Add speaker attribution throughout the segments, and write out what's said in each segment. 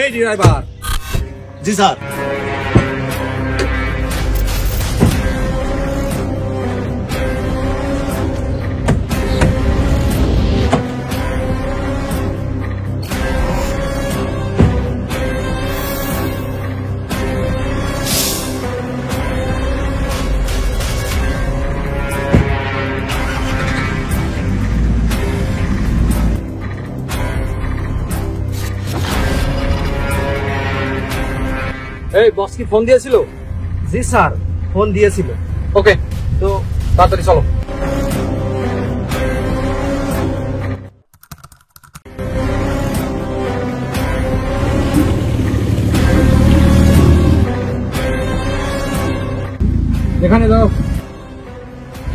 Speaker 1: এই ড্রাইভার।
Speaker 2: জি স্যার।
Speaker 1: এই বস কি ফোন দিয়েছিল?
Speaker 2: জি স্যার, ফোন দিয়েছিল।
Speaker 1: ওকে, তো তাড়াতাড়ি চলো। এখানে দাও,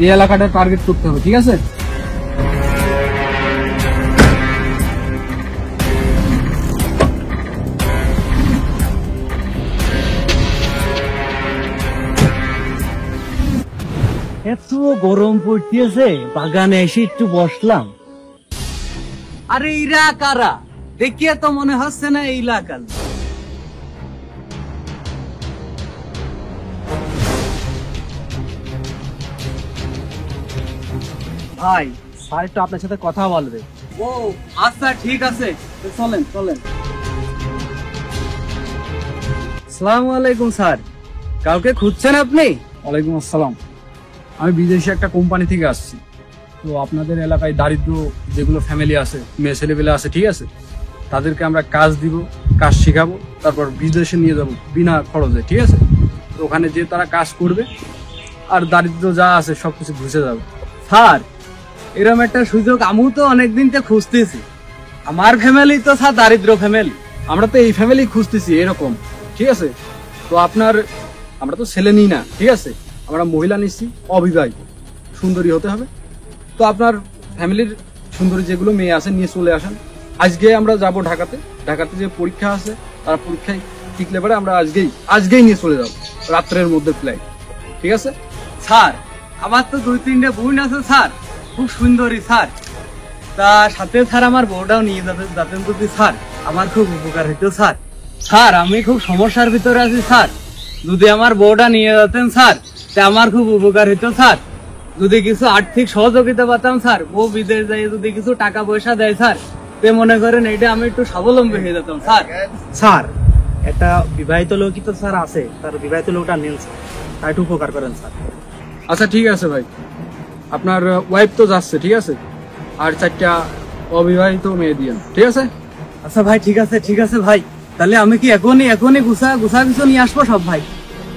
Speaker 1: এই এলাকাটা টার্গেট করতে হবে, ঠিক আছে?
Speaker 2: এত গরম পড়তেছে, বাগানে এসে একটু বসলাম।
Speaker 3: আরে ইরা কারা? দেখিয়ে তো মনে হচ্ছে না এই এলাকার।
Speaker 2: ভাই, স্যার একটু আপনার সাথে কথা বলবে।
Speaker 3: ও আচ্ছা, ঠিক আছে, তো চলেন চলেন।
Speaker 2: আসসালামু আলাইকুম স্যার, কাউকে খুঁজছেন আপনি?
Speaker 1: ওয়ালাইকুম আসসালাম। আমি বিদেশি একটা কোম্পানি থেকে আসছি। তো আপনাদের এলাকায় দারিদ্র যেগুলো ফ্যামিলি আছে, মেয়ে ছেলেপেলে আছে, ঠিক আছে, তাদেরকে আমরা কাজ দিব, কাজ শিখাবো, তারপর বিদেশে নিয়ে যাব বিনা খরচে, ঠিক আছে? তো ওখানে যে তারা কাজ করবে আর দারিদ্র যা আছে সবকিছু ঘুষে যাবে।
Speaker 3: স্যার, এরকম একটা সুযোগ আমিও তো অনেকদিন থেকে খুঁজতেছি। আমার ফ্যামিলি তো স্যার দারিদ্র ফ্যামিলি।
Speaker 1: আমরা তো এই ফ্যামিলি খুঁজতেছি এরকম, ঠিক আছে? তো আমরা তো ছেলে নিই না, ঠিক আছে? আমরা মহিলা নিচ্ছি, অবিবাহিত, সুন্দরী হতে হবে। তো আপনার ফ্যামিলির সুন্দরী যেগুলো মেয়ে আছে নিয়ে চলে আসেন। আজকে আমরা যাব ঢাকাতে যে পরীক্ষা আছে, তার পরীক্ষায় টিকলে পরে আমরা আজকেই নিয়ে চলে যাব, রাত্রের মধ্যে ফ্লাইট, ঠিক আছে?
Speaker 3: স্যার, আমার তো 2-3টে বোন আছে স্যার, খুব সুন্দরী স্যার। তা সাথে স্যার আমার বউটাও নিয়ে যাতেন যদি স্যার, আমার খুব উপকার হইতো স্যার। স্যার, আমি খুব সমস্যার ভিতরে আছি স্যার, যদি আমার বউটা নিয়ে যেতেন স্যার, তা আমার খুব উপকার হইতো স্যার। যদি কিছু আর্থিক সহযোগিতা পাতাম স্যার, বউ বিদেশ যাই যদি কিছু টাকা পয়সা দেয় স্যার, তে মনে করেন এটা আমি একটু স্বাবলম্বী হয়ে যেতাম স্যার।
Speaker 2: স্যার, একটা বিবাহিত লোকই তো স্যার আছে, তার বিবাহিত লোকটা নেন স্যার, তার একটু উপকার করেন স্যার।
Speaker 1: আচ্ছা ঠিক আছে ভাই, আপনার ওয়াইফ তো যাচ্ছে, ঠিক আছে? আর 4টা অবিবাহিত মেয়ে দিয়েন, ঠিক আছে?
Speaker 3: আচ্ছা ভাই, ঠিক আছে ভাই, তাহলে আমি কি এখনই গুছা কিছু নিয়ে আসবো সব ভাই?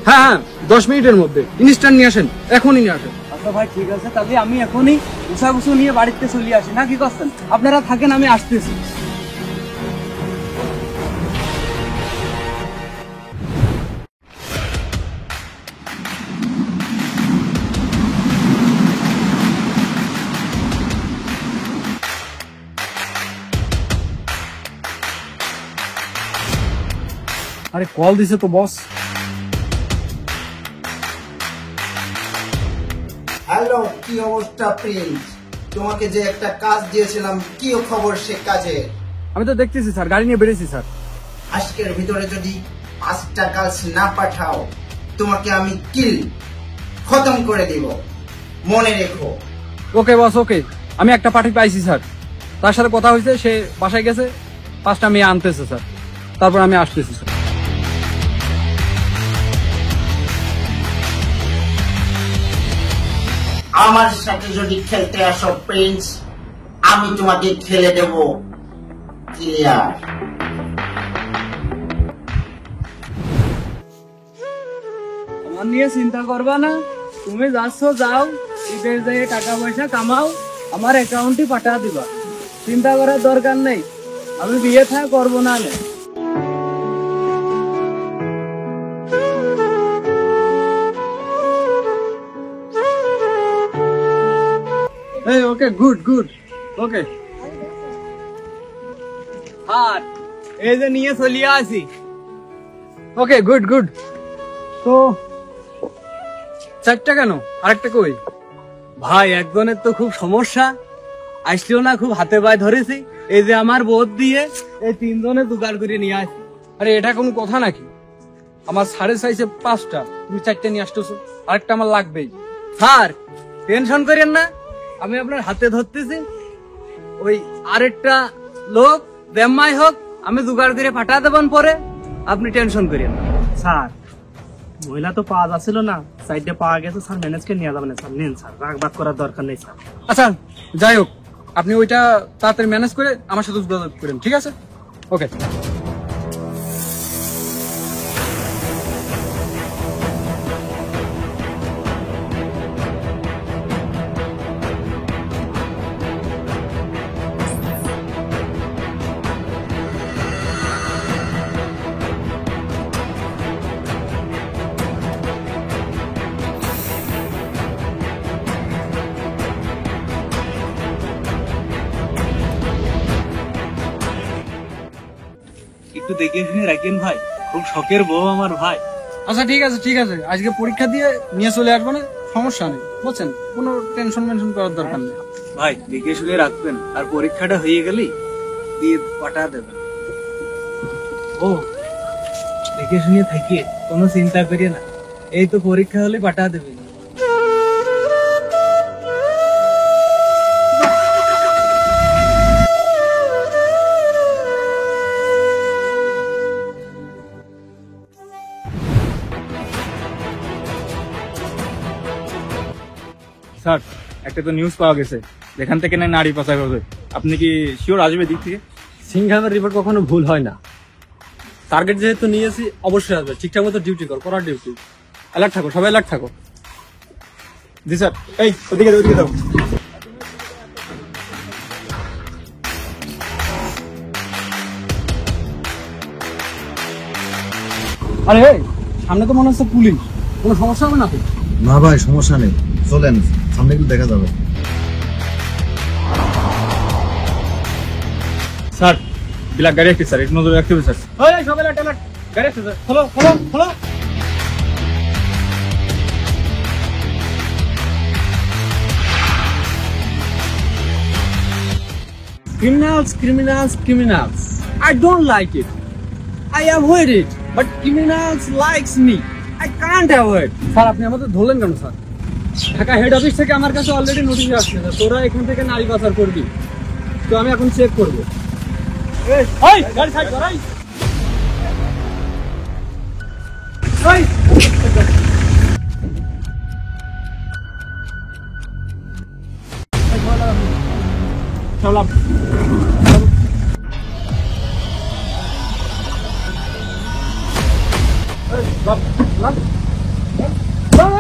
Speaker 1: হ্যাঁ, 10 মিনিটের মধ্যে ইনস্ট্যান্ট নিয়ে আসেন, এখনই নিয়ে আসেন।
Speaker 3: আচ্ছা ভাই, ঠিক আছে, তাহলে আমি এখনই গুছা নিয়ে বাড়িতে চলে আসি, না কি করছেন? আপনারা থাকেন, আমি আসতেছি।
Speaker 1: আরে কল দিছে তো বস।
Speaker 4: হ্যালো, কি অবস্থা প্রিন্স? তোমাকে যে একটা কাজ দিয়েছিলাম, কি খবর সে কাজে?
Speaker 1: আমি তো দেখতেছি স্যার, গাড়ি নিয়ে বেরিয়েছি স্যার।
Speaker 4: আজকের ভিতরে যদি 5টা কাজ না পাঠাও, তোমাকে আমি খতম করে দিব, মনে রেখো।
Speaker 1: ওকে বস, ওকে। আমি একটা পার্টি পাইছি স্যার, তার সাথে কথা হয়েছে, সে বাসায় গেছে, 5টা মেয়ে আনতেছে স্যার, তারপর আমি আসতেছি স্যার।
Speaker 4: আমার সাথে যদি খেলতে আসো প্রিন্স, আমি তোমাকে খেলে দেব ক্লিয়ার।
Speaker 3: আমার নিয়ে চিন্তা করবা না, তুমি যাচ্ছ যাও, বিদেশ যাই টাকা পয়সা কামাও, আমার অ্যাকাউন্টে পাঠা দিবা, চিন্তা করার দরকার নেই। আমি বিয়ে থা করবো না।
Speaker 1: এই ওকে, গুড, ওকে।
Speaker 3: আর এই যে নিয়ে চলিয়ে আসি।
Speaker 1: ওকে, গুড। তো 4টা কেন, আরেকটা কই?
Speaker 3: ভাই, একজনের তো খুব সমস্যা, আসলেও না, খুব হাতে পায়ে ধরেছি। এই যে আমার বোধ দিয়ে এই 3জনে জোগাড় করে নিয়ে আসি।
Speaker 1: আরে এটা কোনো কথা নাকি? আমার স্যারের সাইজে 5টা, তুমি 4টা নিয়ে আসতেছো, আরেকটা আমার লাগবেই।
Speaker 3: স্যার টেনশন করেন না, আমি আপনার হাতে ধরতেছি। ওই আরেকটা লোক ব্যাম্মাই হোক আমি জোগাড় করে পাঠা দেবেন পরে, আপনি টেনশন করেন না।
Speaker 2: স্যার মহিলা তো পাওয়া যাচ্ছিল না, সাইডে পাওয়া গেছে স্যার, ম্যানেজ করে নিয়ে যাবেন স্যার। নেন স্যার, রাগ বাগ করার দরকার নেই স্যার।
Speaker 1: আচ্ছা যাই হোক, আপনি ওইটা তাড়াতাড়ি ম্যানেজ করে আমার সাথে যোগাযোগ করেন, ঠিক আছে? ওকে।
Speaker 2: একটু দেখে শুনে রাখেন ভাই, খুব শখের বউ আমার ভাই।
Speaker 1: আচ্ছা ঠিক আছে ঠিক আছে, আজকে পরীক্ষা দিয়ে নিয়ে চলে আসবো না, সমস্যা নেই, বুঝছেন? কোনো টেনশন মেনশন করার দরকার নেই।
Speaker 3: ভাই দেখে শুনে রাখবেন, আর পরীক্ষাটা হয়ে গেলেই দিয়ে পাঠা দেবেন। ও দেখে শুনে থাকিয়ে কোনো চিন্তা করিয়ে না, এই তো পরীক্ষা হলে পাঠা দেবেন।
Speaker 5: স্যার একটা তো নিউজ পাওয়া গেছে যেখান থেকে না নারী পাচার হবে, আপনি কি শিওর আসবে দিক থেকে?
Speaker 1: সিংহামের রিপোর্ট কখনো ভুল হয় না। টার্গেট যেহেতু নিয়েছি অবশ্যই আসবে। ঠিকঠাক মতো ডিউটি কর, করার ডিউটি। অ্যালার্ট থাকো, সবাই অ্যালার্ট থাকো।
Speaker 5: জি স্যার। এই ওদিকে দাও, ওদিকে দাও।
Speaker 1: আরে এই, সামনে তো মনে হচ্ছে পুলিশ, কোনো সমস্যা হবে না তো?
Speaker 6: না ভাই সমস্যা নেই, চলেন সামনে একটু দেখা যাবে।
Speaker 5: স্যার ব্ল্যাক গাড়ি আসছে স্যার, একটু নজর রাখতে হবে স্যার।
Speaker 1: এই সবাই অ্যালার্ট, অ্যালার্ট, গাড়ি আসছে স্যার, খোলো খোলো খোলো। Criminals, criminals, criminals. I don't like it. I avoid it. But criminals likes me. I can't avoid. Sir আপনি আমাদের ধরলেন কেন স্যার? ঢাকা হেড অফিস থেকে আমার কাছে অলরেডি নোটিশ আসছে যে তোরা এখান থেকে নারী পাচার করবি। তো আমি এখন চেক করবো। এই গাড়ি সাইড কর। এই চল আপ। লাভ লাভ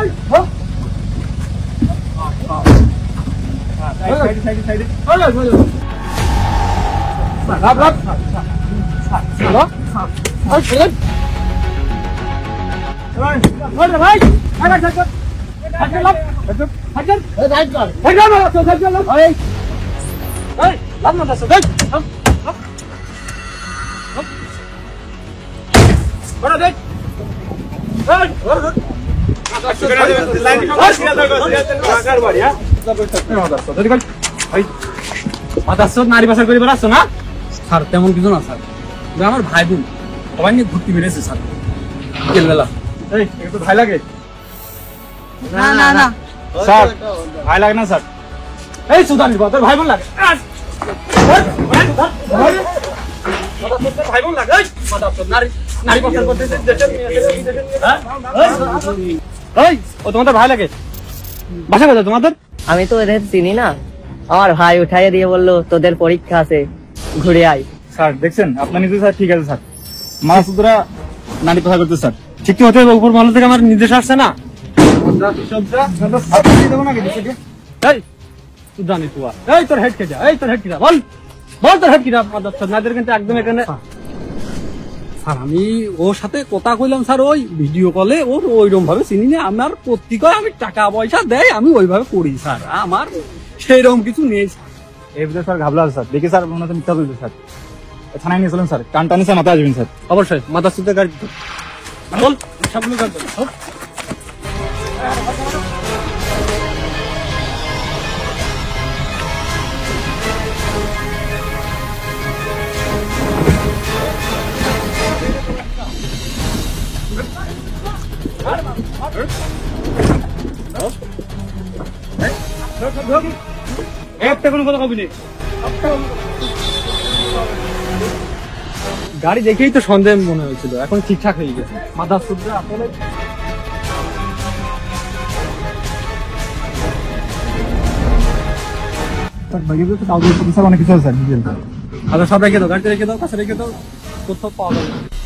Speaker 1: এই হো সাইড সাইড সাইড ওই ওই লাভ লাভ হ্যালো ওই ছেলে ভাই ভাই আরে চল হাজার লাভ হাজার এই রাইট কর হাজার লাভ তো হাজার লাভ এই এই লাভ না দাও দেখ বড় দেখ নারী পাচার করে বেড়াচ্ছ না স্যার? তেমন কিছু না স্যার, আমার ভাই বোন সবাই নিয়ে ঘুরতে বেড়েছে স্যার বিকেলবেলা। এই একটু ভাই লাগে
Speaker 3: না না না
Speaker 5: স্যার ভাই লাগে না স্যার।
Speaker 1: এই সুদানির তোর ভাই বোন লাগে, ভাই বোন লাগে নারী নারী পাচার করতেছে। এই ও তোমাদের ভাই লাগে? বাসা কোথায় তোমাদের?
Speaker 7: আমি তো এদের চিনি না, আমার ভাই উঠাইয়ে দিয়ে বললো তোদের পরীক্ষা আছে, ঘুরে আয়।
Speaker 5: স্যার দেখছেন আপনার নিজে স্যার ঠিক আছে স্যার, মাসুদরা নারী পাচার করতে স্যার ঠিক হতে হবে। উপর মহল থেকে আমার নির্দেশ আসছে না।
Speaker 1: এই সুদানি তুয়া, এই তোর হেড কে যা, এই তোর হেড কি যা, বল বল তোর হেড কি যা। নাদের কিন্তু একদম এখানে স্যার আমি ওর সাথে কথা কইলাম স্যার, ওই ভিডিও কলে ওর ওইরকম ভাবে চিনি না। আমার পত্রিকায় আমি টাকা পয়সা দেয়, আমি ওইভাবে করি স্যার, আমার সেইরকম কিছু নেই।
Speaker 5: এই বিষয়ে স্যার ঘাবলা আছে স্যার, দেখি স্যার মনে হচ্ছে মিথ্যা বলবে স্যার। থানায় নিয়ে চলেন স্যার, কান টানে স্যার মাথায় আসবেন স্যার।
Speaker 1: অবশ্যই মাথা সুদ্ধ গাড়ি বল সবগুলো গাড়ি
Speaker 5: একটা কোনো কথা কবি নেই।
Speaker 1: গাড়ি দেখেই তো সন্দেহ মনে হয়েছিল, এখন ঠিকঠাক হয়ে গেছে। মাথা শুদ্ধ আসলে
Speaker 5: অনেক কিছু আছে স্যার।
Speaker 1: আচ্ছা, সব রেখে দাও, গাড়িতে রেখে দাও, কাছে রেখে দাও, কোথাও পাওয়া যাবে না।